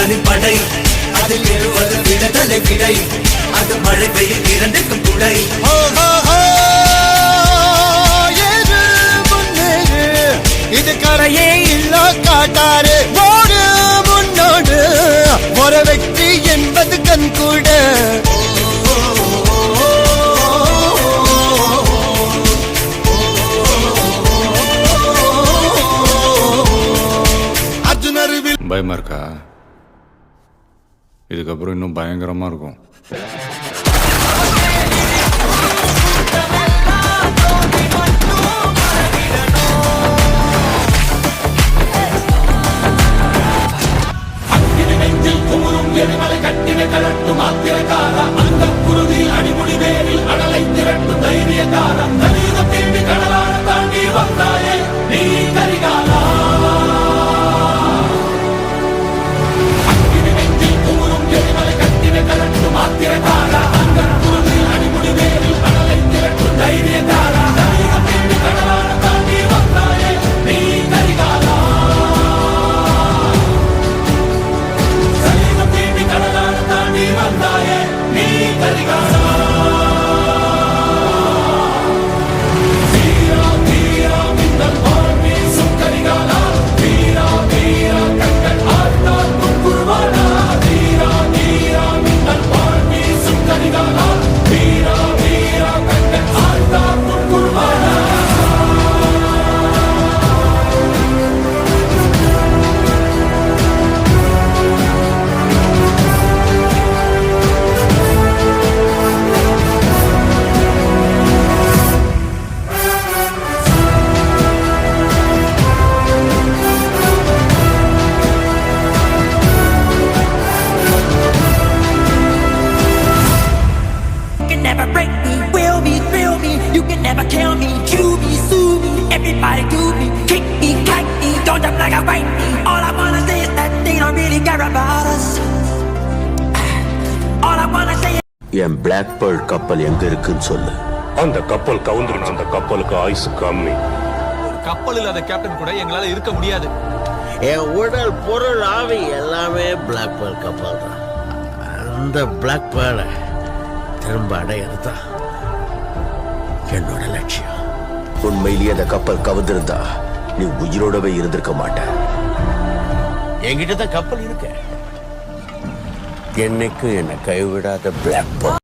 வீரனின் படை அதில் எழுவது விடுதலை விடை அது மழை பெய்யும் இரண்டுக்கும் துடை இது கரையே இல்ல காட்டாரு ஓடு முன்னோடு ஒரு வெற்றி என்பது கண் கூட பயமா இருக்கா? இதுக்கப்புறம் இன்னும் பயங்கரமா இருக்கும். Everybody do me, kick me, kite me, don't jump like I bite me. All I wanna say is that they don't really care about us. All I wanna say is என் பிளாக் பேர்ல் கப்பல் எங்க இருக்குன்னு சொல்லு. அந்த கப்பல் கவுந்துருச்சு. அந்த கப்பலுக்கு ஆயுசு கம்மி. கப்பல் இல்லாத கேப்டன் கூட எங்களால இருக்க முடியாது. என் உடல் பொருள் ஆவி எல்லாமே பிளாக் பேர்ல் கப்பல் தான். அந்த பிளாக் பேர்லை திரும்ப அடையிறதா என்னோட லட்சியம். உண்மையிலேயே அந்த கப்பல் கவுந்திருந்தா நீ உயிரோடவே இருந்திருக்க மாட்ட. என்கிட்ட தான் கப்பல் இருக்க. என்னைக்கும் என்னை கைவிடாத பிளாக் பேர்ல்.